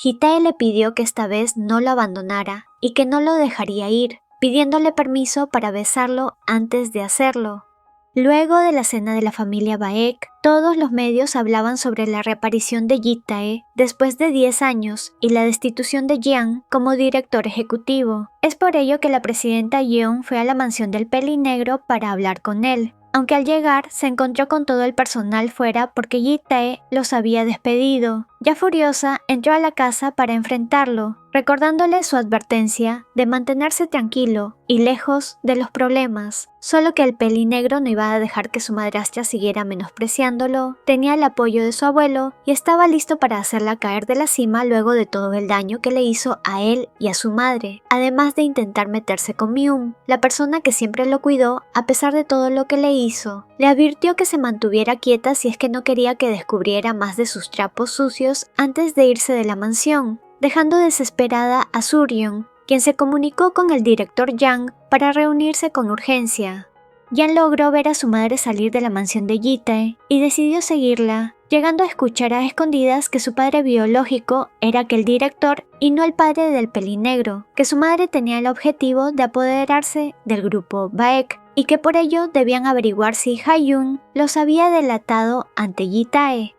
Hitae le pidió que esta vez no lo abandonara y que no lo dejaría ir, pidiéndole permiso para besarlo antes de hacerlo. Luego de la cena de la familia Baek, todos los medios hablaban sobre la reaparición de Hitae después de 10 años y la destitución de Jian como director ejecutivo. Es por ello que la presidenta Yeon fue a la mansión del pelinegro para hablar con él, aunque al llegar se encontró con todo el personal fuera porque Hitae los había despedido. Ya furiosa, entró a la casa para enfrentarlo, recordándole su advertencia de mantenerse tranquilo y lejos de los problemas. Solo que el pelinegro no iba a dejar que su madrastra siguiera menospreciándolo, tenía el apoyo de su abuelo y estaba listo para hacerla caer de la cima luego de todo el daño que le hizo a él y a su madre, además de intentar meterse con Myung, la persona que siempre lo cuidó a pesar de todo lo que le hizo. Le advirtió que se mantuviera quieta si es que no quería que descubriera más de sus trapos sucios antes de irse de la mansión, dejando desesperada a Suryeon, quien se comunicó con el director Yang para reunirse con urgencia. Yang logró ver a su madre salir de la mansión de Hitae y decidió seguirla, llegando a escuchar a escondidas que su padre biológico era aquel director y no el padre del pelinegro, que su madre tenía el objetivo de apoderarse del grupo Baek y que por ello debían averiguar si Ha-yoon los había delatado ante Hitae.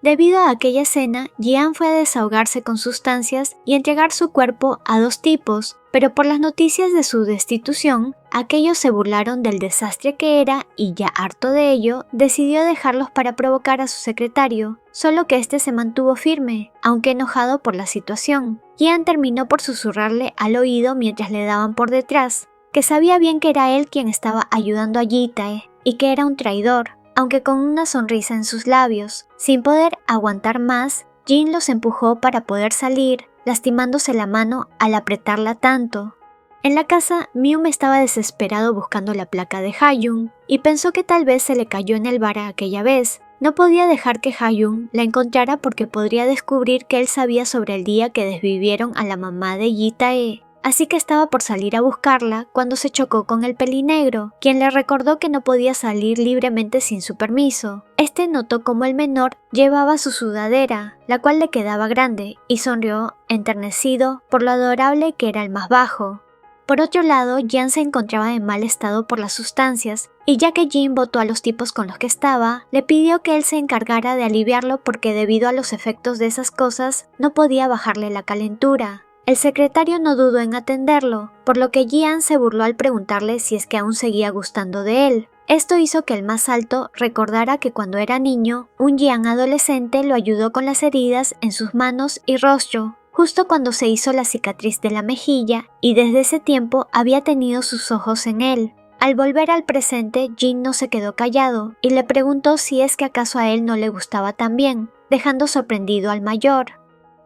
Debido a aquella escena, Jian fue a desahogarse con sustancias y entregar su cuerpo a 2 tipos, pero por las noticias de su destitución, aquellos se burlaron del desastre que era y ya harto de ello, decidió dejarlos para provocar a su secretario, solo que este se mantuvo firme, aunque enojado por la situación. Jian terminó por susurrarle al oído mientras le daban por detrás, que sabía bien que era él quien estaba ayudando a Hitae y que era un traidor, aunque con una sonrisa en sus labios. Sin poder aguantar más, Jin los empujó para poder salir, lastimándose la mano al apretarla tanto. En la casa, Myung estaba desesperado buscando la placa de Ha-yoon y pensó que tal vez se le cayó en el bar aquella vez. No podía dejar que Ha-yoon la encontrara porque podría descubrir que él sabía sobre el día que desvivieron a la mamá de Hitae. Así que estaba por salir a buscarla cuando se chocó con el pelinegro, quien le recordó que no podía salir libremente sin su permiso. Este notó cómo el menor llevaba su sudadera, la cual le quedaba grande, y sonrió enternecido por lo adorable que era el más bajo. Por otro lado, Jian se encontraba en mal estado por las sustancias, y ya que Jin votó a los tipos con los que estaba, le pidió que él se encargara de aliviarlo porque debido a los efectos de esas cosas, no podía bajarle la calentura. El secretario no dudó en atenderlo, por lo que Jian se burló al preguntarle si es que aún seguía gustando de él. Esto hizo que el más alto recordara que cuando era niño, un Jian adolescente lo ayudó con las heridas en sus manos y rostro, justo cuando se hizo la cicatriz de la mejilla, y desde ese tiempo había tenido sus ojos en él. Al volver al presente, Jin no se quedó callado y le preguntó si es que acaso a él no le gustaba también, dejando sorprendido al mayor.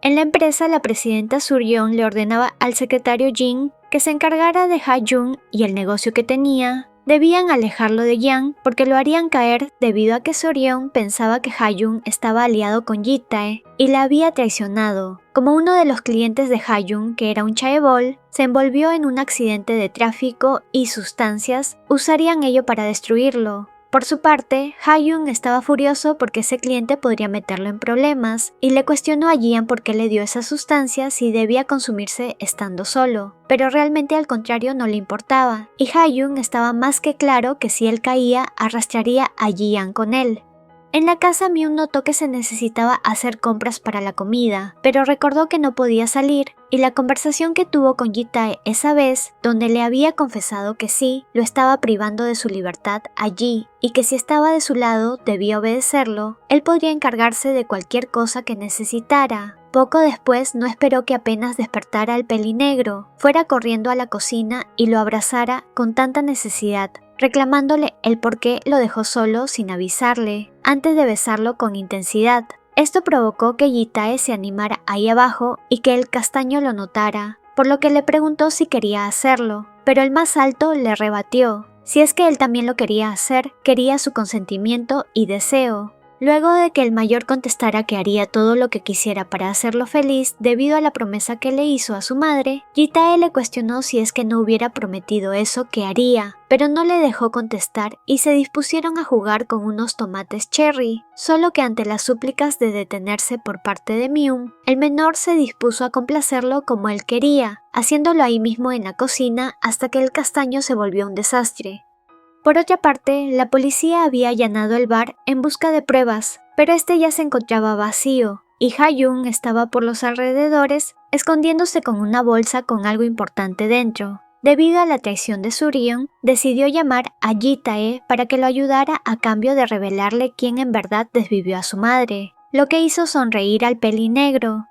En la empresa, la presidenta Suryeon le ordenaba al secretario Jin que se encargara de Ha-yoon y el negocio que tenía. Debían alejarlo de Yang porque lo harían caer debido a que Suryeon pensaba que Ha-yoon estaba aliado con Hitae y la había traicionado. Como uno de los clientes de Ha-yoon, que era un chaebol, se envolvió en un accidente de tráfico y sustancias, usarían ello para destruirlo. Por su parte, Ha-yoon estaba furioso porque ese cliente podría meterlo en problemas y le cuestionó a Jian por qué le dio esa sustancia si debía consumirse estando solo, pero realmente al contrario no le importaba, y Ha-yoon estaba más que claro que si él caía arrastraría a Jian con él. En la casa, Myung notó que se necesitaba hacer compras para la comida, pero recordó que no podía salir, y la conversación que tuvo con Hitae esa vez, donde le había confesado que sí, lo estaba privando de su libertad allí, y que si estaba de su lado debía obedecerlo, él podría encargarse de cualquier cosa que necesitara. Poco después no esperó que apenas despertara el pelinegro, fuera corriendo a la cocina y lo abrazara con tanta necesidad, reclamándole el por qué lo dejó solo sin avisarle, antes de besarlo con intensidad. Esto provocó que Hitae se animara ahí abajo y que el castaño lo notara, por lo que le preguntó si quería hacerlo, pero el más alto le rebatió. Si es que él también lo quería hacer, quería su consentimiento y deseo. Luego de que el mayor contestara que haría todo lo que quisiera para hacerlo feliz debido a la promesa que le hizo a su madre, Ji-tae le cuestionó si es que no hubiera prometido eso que haría, pero no le dejó contestar y se dispusieron a jugar con unos tomates cherry, solo que ante las súplicas de detenerse por parte de Myung, el menor se dispuso a complacerlo como él quería, haciéndolo ahí mismo en la cocina hasta que el castaño se volvió un desastre. Por otra parte, la policía había allanado el bar en busca de pruebas, pero este ya se encontraba vacío, y Ha-jung estaba por los alrededores, escondiéndose con una bolsa con algo importante dentro. Debido a la traición de Suryeon, decidió llamar a Ji-tae para que lo ayudara a cambio de revelarle quién en verdad desvivió a su madre, lo que hizo sonreír al pelinegro.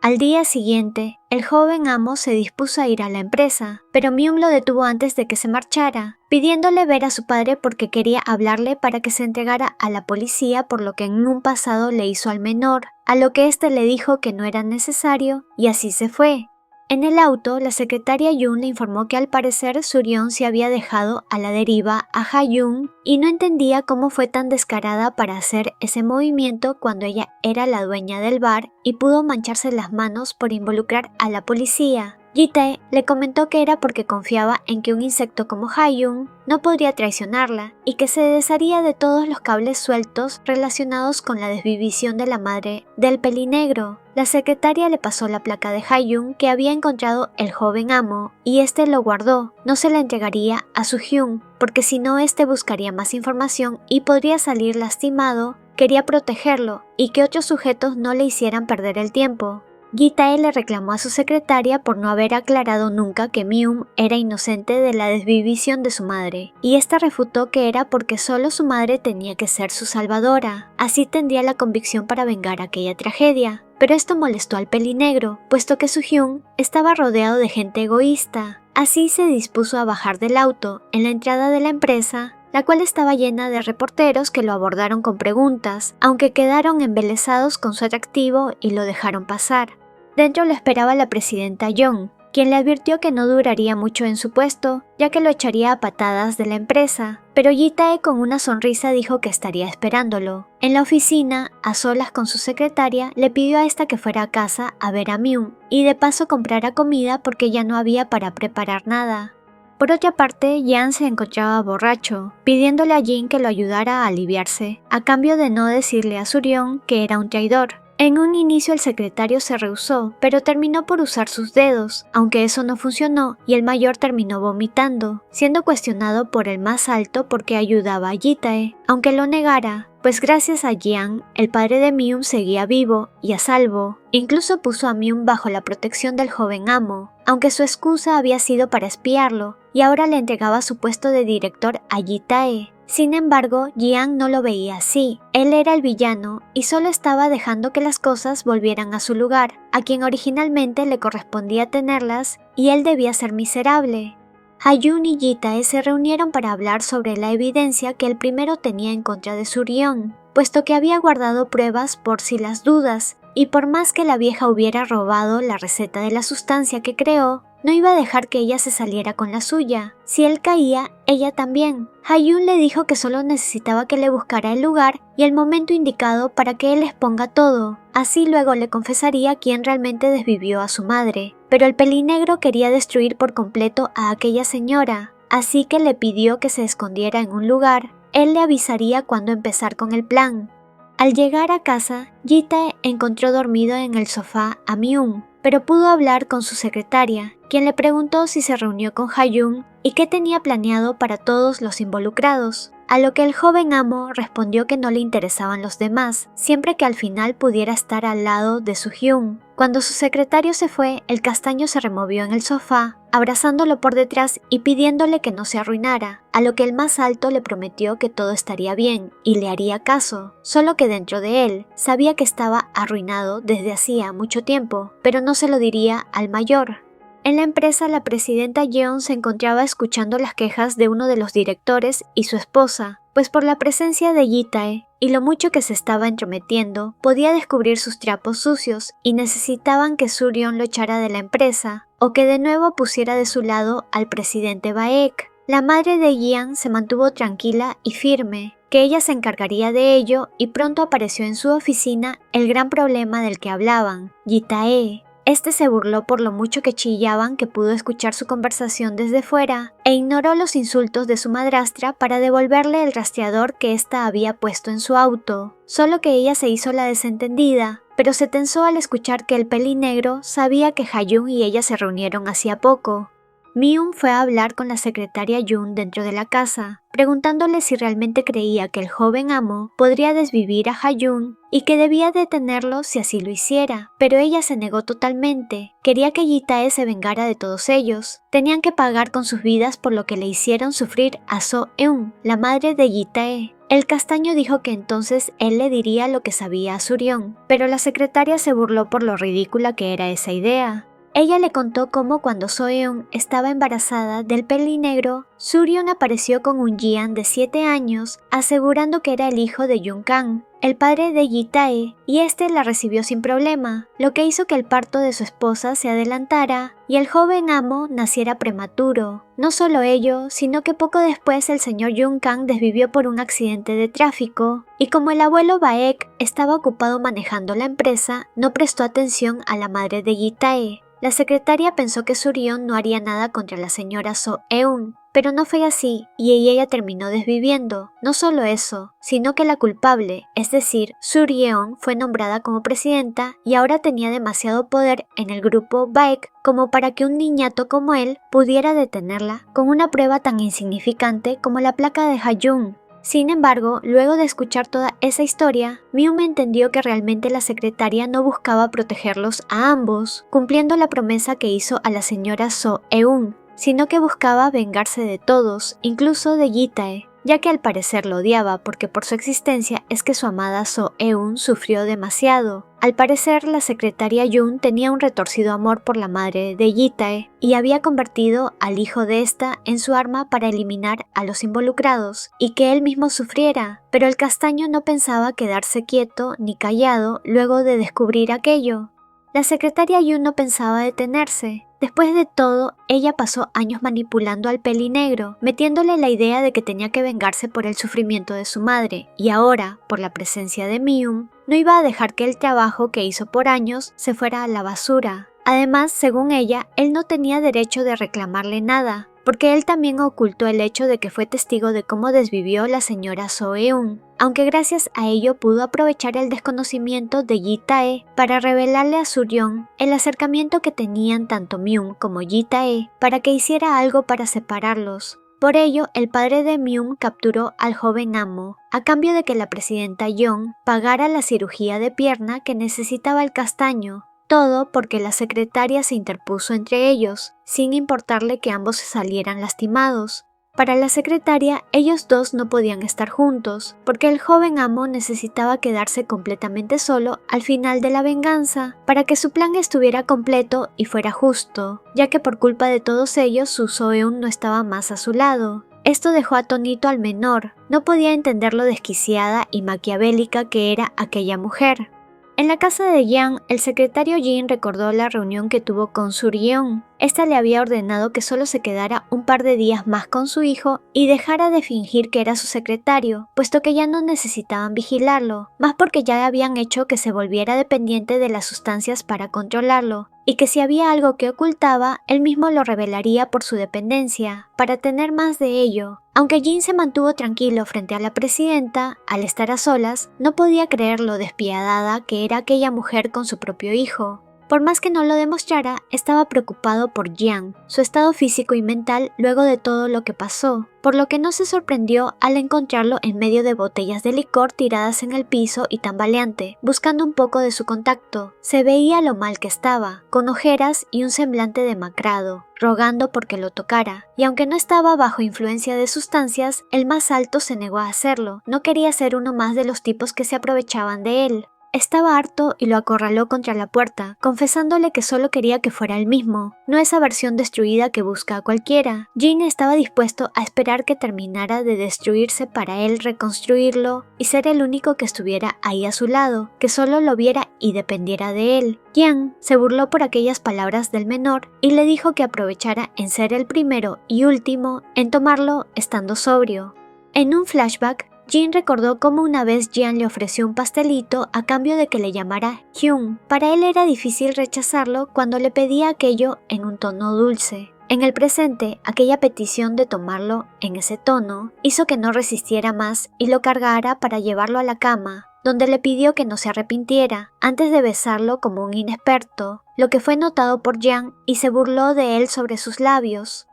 Al día siguiente, el joven amo se dispuso a ir a la empresa, pero Myung lo detuvo antes de que se marchara, pidiéndole ver a su padre porque quería hablarle para que se entregara a la policía por lo que en un pasado le hizo al menor, a lo que éste le dijo que no era necesario, y así se fue. En el auto, la secretaria Yoon le informó que al parecer Suryeon se había dejado a la deriva a Ha-jung y no entendía cómo fue tan descarada para hacer ese movimiento cuando ella era la dueña del bar y pudo mancharse las manos por involucrar a la policía. Ji-tae le comentó que era porque confiaba en que un insecto como Ha-jung no podría traicionarla y que se desharía de todos los cables sueltos relacionados con la desvivisión de la madre del pelinegro. La secretaria le pasó la placa de Ha-jung que había encontrado el joven amo y este lo guardó, no se la entregaría a Su-hyun porque si no este buscaría más información y podría salir lastimado, quería protegerlo y que otros sujetos no le hicieran perder el tiempo. Ji-tae le reclamó a su secretaria por no haber aclarado nunca que Myung era inocente de la desvivisión de su madre, y esta refutó que era porque solo su madre tenía que ser su salvadora, así tendría la convicción para vengar aquella tragedia. Pero esto molestó al pelinegro, puesto que Su-hyun estaba rodeado de gente egoísta. Así se dispuso a bajar del auto en la entrada de la empresa, la cual estaba llena de reporteros que lo abordaron con preguntas, aunque quedaron embelesados con su atractivo y lo dejaron pasar. Dentro lo esperaba la presidenta Young, quien le advirtió que no duraría mucho en su puesto, ya que lo echaría a patadas de la empresa, pero Ji-tae con una sonrisa dijo que estaría esperándolo. En la oficina, a solas con su secretaria, le pidió a esta que fuera a casa a ver a Myung, y de paso comprara comida porque ya no había para preparar nada. Por otra parte, Jan se encontraba borracho, pidiéndole a Jin que lo ayudara a aliviarse, a cambio de no decirle a Suryeon que era un traidor. En un inicio el secretario se rehusó, pero terminó por usar sus dedos, aunque eso no funcionó y el mayor terminó vomitando, siendo cuestionado por el más alto porque ayudaba a Ji-tae, aunque lo negara, pues gracias a Jian, el padre de Myung seguía vivo y a salvo. Incluso puso a Myung bajo la protección del joven amo, aunque su excusa había sido para espiarlo, y ahora le entregaba su puesto de director a Ji-tae. Sin embargo, Jian no lo veía así. Él era el villano y solo estaba dejando que las cosas volvieran a su lugar, a quien originalmente le correspondía tenerlas, y él debía ser miserable. Ha-jung y Ji-tae se reunieron para hablar sobre la evidencia que el primero tenía en contra de Suryeon, puesto que había guardado pruebas por si las dudas, y por más que la vieja hubiera robado la receta de la sustancia que creó, no iba a dejar que ella se saliera con la suya. Si él caía, ella también. Ha-jung le dijo que solo necesitaba que le buscara el lugar y el momento indicado para que él exponga todo. Así luego le confesaría quién realmente desvivió a su madre. Pero el pelinegro quería destruir por completo a aquella señora, así que le pidió que se escondiera en un lugar. Él le avisaría cuándo empezar con el plan. Al llegar a casa, Ji-tae encontró dormido en el sofá a Myung, pero pudo hablar con su secretaria, quien le preguntó si se reunió con Ha-jung y qué tenía planeado para todos los involucrados, a lo que el joven amo respondió que no le interesaban los demás, siempre que al final pudiera estar al lado de Su-hyun. Cuando su secretario se fue, el castaño se removió en el sofá, abrazándolo por detrás y pidiéndole que no se arruinara, a lo que el más alto le prometió que todo estaría bien y le haría caso, solo que dentro de él sabía que estaba arruinado desde hacía mucho tiempo, pero no se lo diría al mayor. En la empresa, la presidenta Yeon se encontraba escuchando las quejas de uno de los directores y su esposa, pues por la presencia de Ji-tae y lo mucho que se estaba entrometiendo, podía descubrir sus trapos sucios y necesitaban que Suryeon lo echara de la empresa o que de nuevo pusiera de su lado al presidente Baek. La madre de Jian se mantuvo tranquila y firme, que ella se encargaría de ello y pronto apareció en su oficina el gran problema del que hablaban, Yi-Tae. Este se burló por lo mucho que chillaban que pudo escuchar su conversación desde fuera e ignoró los insultos de su madrastra para devolverle el rastreador que ésta había puesto en su auto. Solo que ella se hizo la desentendida, pero se tensó al escuchar que el pelinegro sabía que Ha-Jun y ella se reunieron hacía poco. Mi-eun fue a hablar con la secretaria Jun dentro de la casa, preguntándole si realmente creía que el joven amo podría desvivir a Ha-Jun y que debía detenerlo si así lo hiciera, pero ella se negó totalmente. Quería que Yi-Tae se vengara de todos ellos. Tenían que pagar con sus vidas por lo que le hicieron sufrir a So-eun, la madre de Yi-Tae. El castaño dijo que entonces él le diría lo que sabía a Suryeon, pero la secretaria se burló por lo ridícula que era esa idea. Ella le contó cómo cuando So-eun estaba embarazada del pelinegro, Suryeon apareció con un Jian de 7 años, asegurando que era el hijo de Jung-kang, el padre de Yi-Tae, y este la recibió sin problema, lo que hizo que el parto de su esposa se adelantara y el joven amo naciera prematuro. No solo ello, sino que poco después el señor Jung-kang desvivió por un accidente de tráfico, y como el abuelo Baek estaba ocupado manejando la empresa, no prestó atención a la madre de Yi-Tae. La secretaria pensó que Suryeon no haría nada contra la señora So-eun, pero no fue así y ella terminó desviviendo. No solo eso, sino que la culpable, es decir, Suryeon, fue nombrada como presidenta y ahora tenía demasiado poder en el grupo Baek como para que un niñato como él pudiera detenerla con una prueba tan insignificante como la placa de Ha-Jun. Sin embargo, luego de escuchar toda esa historia, Mi-eun entendió que realmente la secretaria no buscaba protegerlos a ambos, cumpliendo la promesa que hizo a la señora So-eun, sino que buscaba vengarse de todos, incluso de Yi-Tae, ya que al parecer lo odiaba porque por su existencia es que su amada So-eun sufrió demasiado. Al parecer, la secretaria Jun tenía un retorcido amor por la madre de Yi-Tae y había convertido al hijo de esta en su arma para eliminar a los involucrados y que él mismo sufriera, pero el castaño no pensaba quedarse quieto ni callado luego de descubrir aquello. La secretaria Jun no pensaba detenerse. Después de todo, ella pasó años manipulando al pelinegro, metiéndole la idea de que tenía que vengarse por el sufrimiento de su madre, y ahora, por la presencia de Mi-eun, no iba a dejar que el trabajo que hizo por años se fuera a la basura. Además, según ella, él no tenía derecho de reclamarle nada, porque él también ocultó el hecho de que fue testigo de cómo desvivió la señora So-eun, aunque gracias a ello pudo aprovechar el desconocimiento de Yi-Tae para revelarle a Suryeon el acercamiento que tenían tanto Mi-eun como Yi-Tae para que hiciera algo para separarlos. Por ello, el padre de Mi-eun capturó al joven amo, a cambio de que la presidenta Yeon pagara la cirugía de pierna que necesitaba el castaño. Todo porque la secretaria se interpuso entre ellos, sin importarle que ambos se salieran lastimados. Para la secretaria, ellos dos no podían estar juntos, porque el joven amo necesitaba quedarse completamente solo al final de la venganza, para que su plan estuviera completo y fuera justo, ya que por culpa de todos ellos su So-eun no estaba más a su lado. Esto dejó atónito al menor, no podía entender lo desquiciada y maquiavélica que era aquella mujer. En la casa de Yang, el secretario Jin recordó la reunión que tuvo con Suryeon. Esta le había ordenado que solo se quedara un par de días más con su hijo y dejara de fingir que era su secretario, puesto que ya no necesitaban vigilarlo, más porque ya habían hecho que se volviera dependiente de las sustancias para controlarlo, y que si había algo que ocultaba, él mismo lo revelaría por su dependencia, para tener más de ello. Aunque Jin se mantuvo tranquilo frente a la presidenta, al estar a solas, no podía creer lo despiadada que era aquella mujer con su propio hijo. Por más que no lo demostrara, estaba preocupado por Jiang, su estado físico y mental luego de todo lo que pasó, por lo que no se sorprendió al encontrarlo en medio de botellas de licor tiradas en el piso y tambaleante, buscando un poco de su contacto. Se veía lo mal que estaba, con ojeras y un semblante demacrado, rogando porque lo tocara, y aunque no estaba bajo influencia de sustancias, el más alto se negó a hacerlo, no quería ser uno más de los tipos que se aprovechaban de él. Estaba harto y lo acorraló contra la puerta, confesándole que solo quería que fuera él mismo, no esa versión destruida que busca a cualquiera. Jin estaba dispuesto a esperar que terminara de destruirse para él reconstruirlo y ser el único que estuviera ahí a su lado, que solo lo viera y dependiera de él. Yang se burló por aquellas palabras del menor y le dijo que aprovechara en ser el primero y último en tomarlo estando sobrio. En un flashback, Jin recordó cómo una vez Jian le ofreció un pastelito a cambio de que le llamara Hyun. Para él era difícil rechazarlo cuando le pedía aquello en un tono dulce. En el presente, aquella petición de tomarlo en ese tono hizo que no resistiera más y lo cargara para llevarlo a la cama, donde le pidió que no se arrepintiera antes de besarlo como un inexperto, lo que fue notado por Jian y se burló de él sobre sus labios.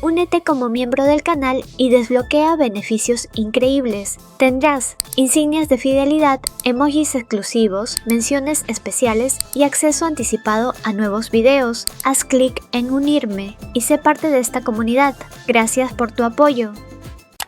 Únete como miembro del canal y desbloquea beneficios increíbles. Tendrás insignias de fidelidad, emojis exclusivos, menciones especiales y acceso anticipado a nuevos videos. Haz clic en unirme y sé parte de esta comunidad. Gracias por tu apoyo.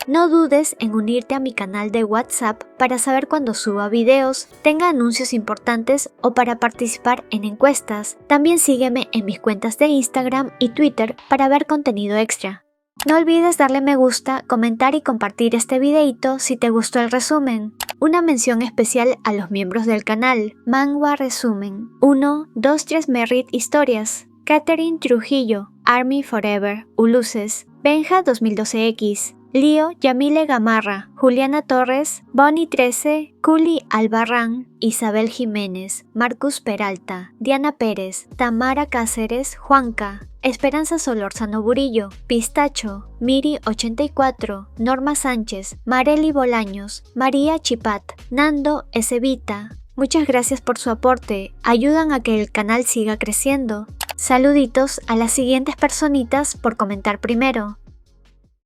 No dudes en unirte a mi canal de WhatsApp para saber cuando suba videos, tenga anuncios importantes o para participar en encuestas. También sígueme en mis cuentas de Instagram y Twitter para ver contenido extra. No olvides darle me gusta, comentar y compartir este videito si te gustó el resumen. Una mención especial a los miembros del canal. Manhwa Resumen 1, 2, 3 Merit Historias, Catherine Trujillo, Army Forever, Ulises, Benja 2012X, Lío, Yamile Gamarra, Juliana Torres, Bonnie 13, Culi Albarrán, Isabel Jiménez, Marcus Peralta, Diana Pérez, Tamara Cáceres, Juanca, Esperanza Solórzano Burillo, Pistacho, Miri 84, Norma Sánchez, Marely Bolaños, María Chipat, Nando Ezevita. Muchas gracias por su aporte, ayudan a que el canal siga creciendo. Saluditos a las siguientes personitas por comentar primero.